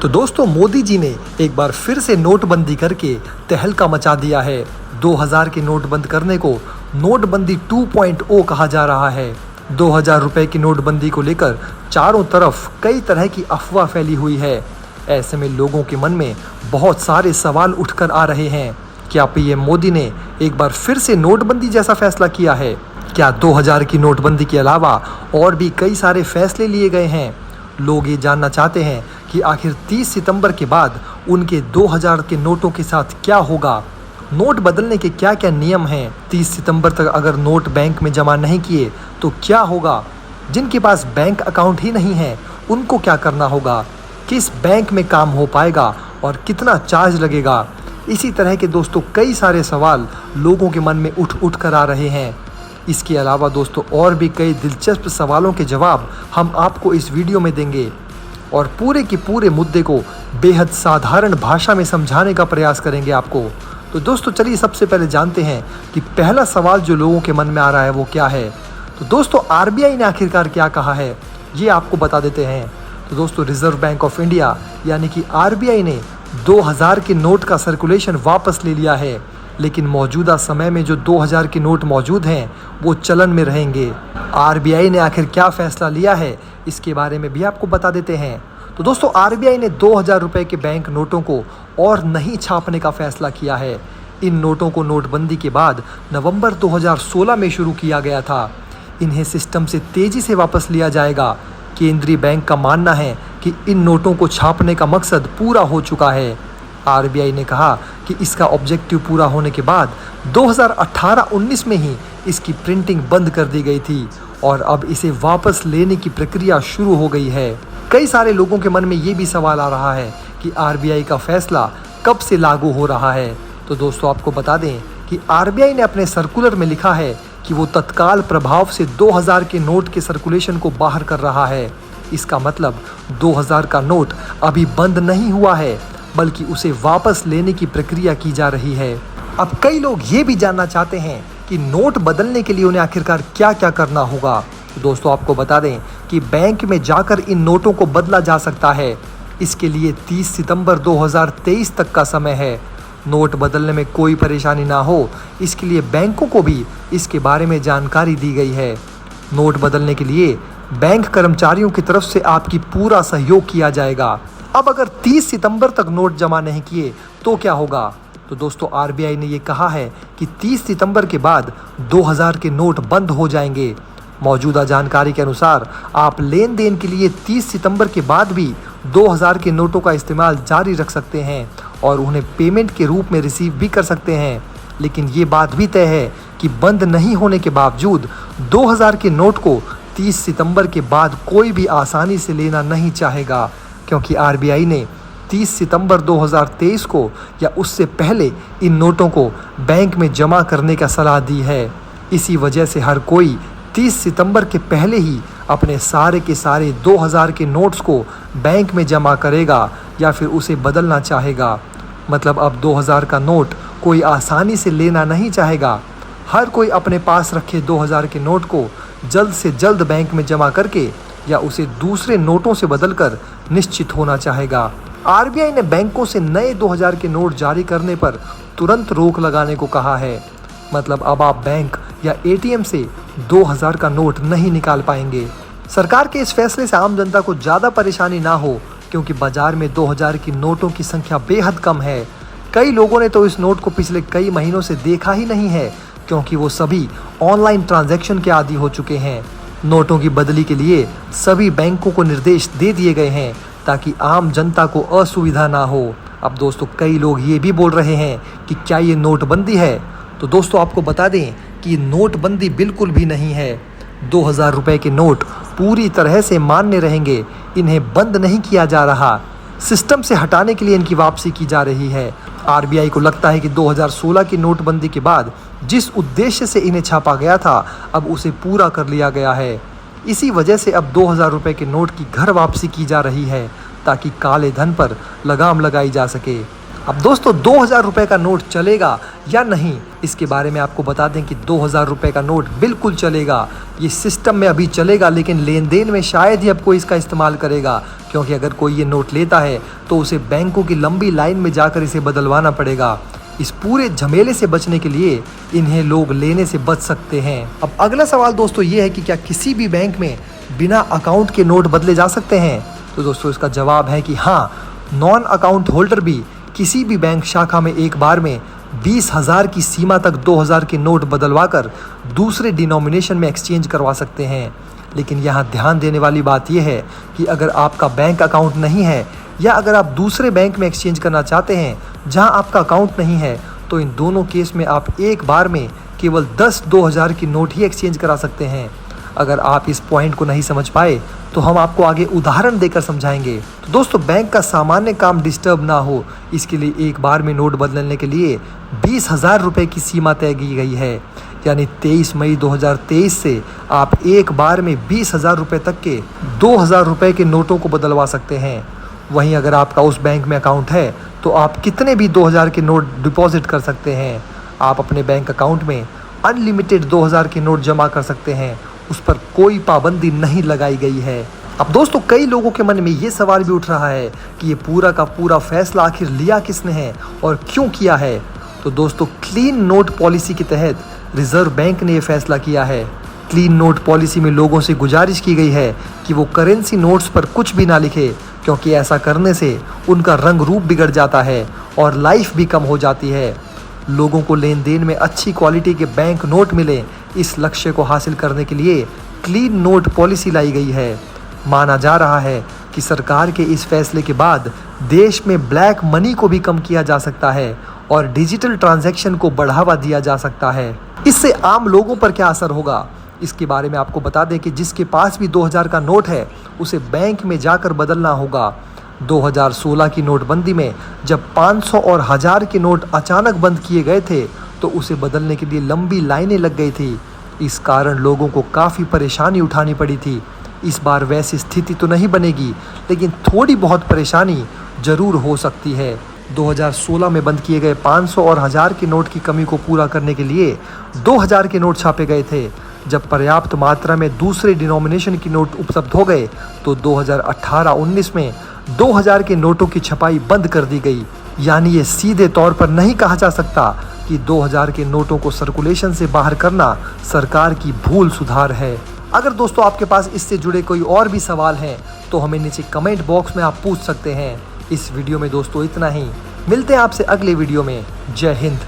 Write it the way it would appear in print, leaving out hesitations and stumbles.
तो दोस्तों मोदी जी ने एक बार फिर से नोटबंदी करके तहलका मचा दिया है। 2000 के नोट बंद करने को नोटबंदी 2.0 कहा जा रहा है। 2000 रुपए की नोटबंदी को लेकर चारों तरफ कई तरह की अफवाह फैली हुई है। ऐसे में लोगों के मन में बहुत सारे सवाल उठकर आ रहे हैं। क्या पीएम मोदी ने एक बार फिर से नोटबंदी जैसा फैसला किया है? क्या 2000 की नोटबंदी के अलावा और भी कई सारे फैसले लिए गए हैं? लोग ये जानना चाहते हैं कि आखिर 30 सितंबर के बाद उनके 2000 के नोटों के साथ क्या होगा। नोट बदलने के क्या क्या नियम हैं? 30 सितंबर तक अगर नोट बैंक में जमा नहीं किए तो क्या होगा? जिनके पास बैंक अकाउंट ही नहीं है उनको क्या करना होगा? किस बैंक में काम हो पाएगा और कितना चार्ज लगेगा? इसी तरह के दोस्तों कई सारे सवाल लोगों के मन में उठ कर आ रहे हैं। इसके अलावा दोस्तों और भी कई दिलचस्प सवालों के जवाब हम आपको इस वीडियो में देंगे और पूरे के पूरे मुद्दे को बेहद साधारण भाषा में समझाने का प्रयास करेंगे आपको। तो दोस्तों चलिए सबसे पहले जानते हैं कि पहला सवाल जो लोगों के मन में आ रहा है वो क्या है। तो दोस्तों आरबीआई ने आखिरकार क्या कहा है ये आपको बता देते हैं। तो दोस्तों रिजर्व बैंक ऑफ इंडिया यानी कि आरबीआई ने 2000 के नोट का सर्कुलेशन वापस ले लिया है, लेकिन मौजूदा समय में जो 2000 के नोट मौजूद हैं वो चलन में रहेंगे। आरबीआई ने आखिर क्या फैसला लिया है इसके बारे में भी आपको बता देते हैं। तो दोस्तों आरबीआई ने 2000 रुपए के बैंक नोटों को और नहीं छापने का फैसला किया है। इन नोटों को नोटबंदी के बाद नवंबर 2016 में शुरू किया गया था। इन्हें सिस्टम से तेजी से वापस लिया जाएगा। केंद्रीय बैंक का मानना है कि इन नोटों को छापने का मकसद पूरा हो चुका है। आरबीआई ने कहा कि इसका ऑब्जेक्टिव पूरा होने के बाद 2018-19 में ही इसकी प्रिंटिंग बंद कर दी गई थी और अब इसे वापस लेने की प्रक्रिया शुरू हो गई है। कई सारे लोगों के मन में ये भी सवाल आ रहा है कि आरबीआई का फैसला कब से लागू हो रहा है। तो दोस्तों आपको बता दें कि आरबीआई ने अपने सर्कुलर में लिखा है कि वो तत्काल प्रभाव से 2000 के नोट के सर्कुलेशन को बाहर कर रहा है। इसका मतलब 2000 का नोट अभी बंद नहीं हुआ है बल्कि उसे वापस लेने की प्रक्रिया की जा रही है। अब कई लोग ये भी जानना चाहते हैं कि नोट बदलने के लिए उन्हें आखिरकार क्या क्या करना होगा। तो दोस्तों आपको बता दें कि बैंक में जाकर इन नोटों को बदला जा सकता है। इसके लिए 30 सितंबर 2023 तक का समय है। नोट बदलने में कोई परेशानी ना हो इसके लिए बैंकों को भी इसके बारे में जानकारी दी गई है। नोट बदलने के लिए बैंक कर्मचारियों की तरफ से आपकी पूरा सहयोग किया जाएगा। अब अगर 30 सितंबर तक नोट जमा नहीं किए तो क्या होगा? तो दोस्तों आरबीआई ने ये कहा है कि 30 सितंबर के बाद 2000 के नोट बंद हो जाएंगे। मौजूदा जानकारी के अनुसार आप लेन देन के लिए 30 सितंबर के बाद भी 2000 के नोटों का इस्तेमाल जारी रख सकते हैं और उन्हें पेमेंट के रूप में रिसीव भी कर सकते हैं। लेकिन ये बात भी तय है कि बंद नहीं होने के बावजूद 2000 के नोट को 30 सितंबर के बाद कोई भी आसानी से लेना नहीं चाहेगा, क्योंकि आरबीआई ने 30 सितंबर 2023 को या उससे पहले इन नोटों को बैंक में जमा करने का सलाह दी है। इसी वजह से हर कोई 30 सितंबर के पहले ही अपने सारे के सारे 2000 के नोट्स को बैंक में जमा करेगा या फिर उसे बदलना चाहेगा। मतलब अब 2000 का नोट कोई आसानी से लेना नहीं चाहेगा। हर कोई अपने पास रखे 2000 के नोट को जल्द से जल्द बैंक में जमा करके या उसे दूसरे नोटों से बदलकर निश्चित होना चाहेगा। आरबीआई ने बैंकों से नए 2000 के नोट जारी करने पर तुरंत रोक लगाने को कहा है। मतलब अब आप बैंक या एटीएम से 2000 का नोट नहीं निकाल पाएंगे। सरकार के इस फैसले से आम जनता को ज़्यादा परेशानी ना हो, क्योंकि बाजार में 2000 की नोटों की संख्या बेहद कम है। कई लोगों ने तो इस नोट को पिछले कई महीनों से देखा ही नहीं है, क्योंकि वो सभी ऑनलाइन ट्रांजैक्शन के आदी हो चुके हैं। नोटों की बदली के लिए सभी बैंकों को निर्देश दे दिए गए हैं ताकि आम जनता को असुविधा ना हो। अब दोस्तों कई लोग ये भी बोल रहे हैं कि क्या ये नोटबंदी है? तो दोस्तों आपको बता दें कि ये नोटबंदी बिल्कुल भी नहीं है। 2000 रुपए के नोट पूरी तरह से मान्य रहेंगे। इन्हें बंद नहीं किया जा रहा, सिस्टम से हटाने के लिए इनकी वापसी की जा रही है। आरबीआई को लगता है कि 2016 की नोटबंदी के बाद जिस उद्देश्य से इन्हें छापा गया था अब उसे पूरा कर लिया गया है। इसी वजह से अब 2000 रुपए के नोट की घर वापसी की जा रही है ताकि काले धन पर लगाम लगाई जा सके। अब दोस्तों 2000 रुपए का नोट चलेगा या नहीं, इसके बारे में आपको बता दें कि 2000 रुपए का नोट बिल्कुल चलेगा। ये सिस्टम में अभी चलेगा, लेकिन लेन देन में शायद ही अब कोई इसका इस्तेमाल करेगा, क्योंकि अगर कोई ये नोट लेता है तो उसे बैंकों की लंबी लाइन में जाकर इसे बदलवाना पड़ेगा। इस पूरे झमेले से बचने के लिए इन्हें लोग लेने से बच सकते हैं। अब अगला सवाल दोस्तों ये है कि क्या किसी भी बैंक में बिना अकाउंट के नोट बदले जा सकते हैं? तो दोस्तों इसका जवाब है कि हाँ, नॉन अकाउंट होल्डर भी किसी भी बैंक शाखा में एक बार में 20,000 की सीमा तक 2000 के नोट बदलवा कर दूसरे डिनोमिनेशन में एक्सचेंज करवा सकते हैं। लेकिन यहाँ ध्यान देने वाली बात यह है कि अगर आपका बैंक अकाउंट नहीं है या अगर आप दूसरे बैंक में एक्सचेंज करना चाहते हैं जहाँ आपका अकाउंट नहीं है, तो इन दोनों केस में आप एक बार में केवल 10-2000 की नोट ही एक्सचेंज करा सकते हैं। अगर आप इस पॉइंट को नहीं समझ पाए तो हम आपको आगे उदाहरण देकर समझाएंगे। तो दोस्तों बैंक का सामान्य काम डिस्टर्ब ना हो, इसके लिए एक बार में नोट बदलने के लिए 20,000 रुपये की सीमा तय की गई है। यानी 23 मई 2023 से आप एक बार में 20,000 रुपये तक के 2,000 रुपये के नोटों को बदलवा सकते हैं। वहीं अगर आपका उस बैंक में अकाउंट है तो आप कितने भी 2000 के नोट डिपॉजिट कर सकते हैं। आप अपने बैंक अकाउंट में अनलिमिटेड 2000 के नोट जमा कर सकते हैं, उस पर कोई पाबंदी नहीं लगाई गई है। अब दोस्तों कई लोगों के मन में ये सवाल भी उठ रहा है कि ये पूरा का पूरा फैसला आखिर लिया किसने है और क्यों किया है। तो दोस्तों क्लीन नोट पॉलिसी के तहत रिजर्व बैंक ने ये फैसला किया है। क्लीन नोट पॉलिसी में लोगों से गुजारिश की गई है कि वो करेंसी नोट्स पर कुछ भी ना लिखे, क्योंकि ऐसा करने से उनका रंग रूप बिगड़ जाता है और लाइफ भी कम हो जाती है। लोगों को लेन देन में अच्छी क्वालिटी के बैंक नोट मिले, इस लक्ष्य को हासिल करने के लिए क्लीन नोट पॉलिसी लाई गई है। माना जा रहा है कि सरकार के इस फैसले के बाद देश में ब्लैक मनी को भी कम किया जा सकता है और डिजिटल ट्रांजैक्शन को बढ़ावा दिया जा सकता है। इससे आम लोगों पर क्या असर होगा, इसके बारे में आपको बता दें कि जिसके पास भी 2000 का नोट है उसे बैंक में जाकर बदलना होगा। 2016 की नोटबंदी में जब 500 और 1000 के नोट अचानक बंद किए गए थे तो उसे बदलने के लिए लंबी लाइनें लग गई थी। इस कारण लोगों को काफ़ी परेशानी उठानी पड़ी थी। इस बार वैसी स्थिति तो नहीं बनेगी, लेकिन थोड़ी बहुत परेशानी ज़रूर हो सकती है। 2016 में बंद किए गए 500 और 1000 के नोट की कमी को पूरा करने के लिए 2000 के नोट छापे गए थे। जब पर्याप्त मात्रा में दूसरे डिनोमिनेशन की नोट उपलब्ध हो गए तो 2018-19 में 2000 के नोटों की छपाई बंद कर दी गई। यानी ये सीधे तौर पर नहीं कहा जा सकता कि 2000 के नोटों को सर्कुलेशन से बाहर करना सरकार की भूल सुधार है। अगर दोस्तों आपके पास इससे जुड़े कोई और भी सवाल हैं तो हमें नीचे कमेंट बॉक्स में आप पूछ सकते हैं। इस वीडियो में दोस्तों इतना ही। मिलते हैं आपसे अगले वीडियो में। जय हिंद।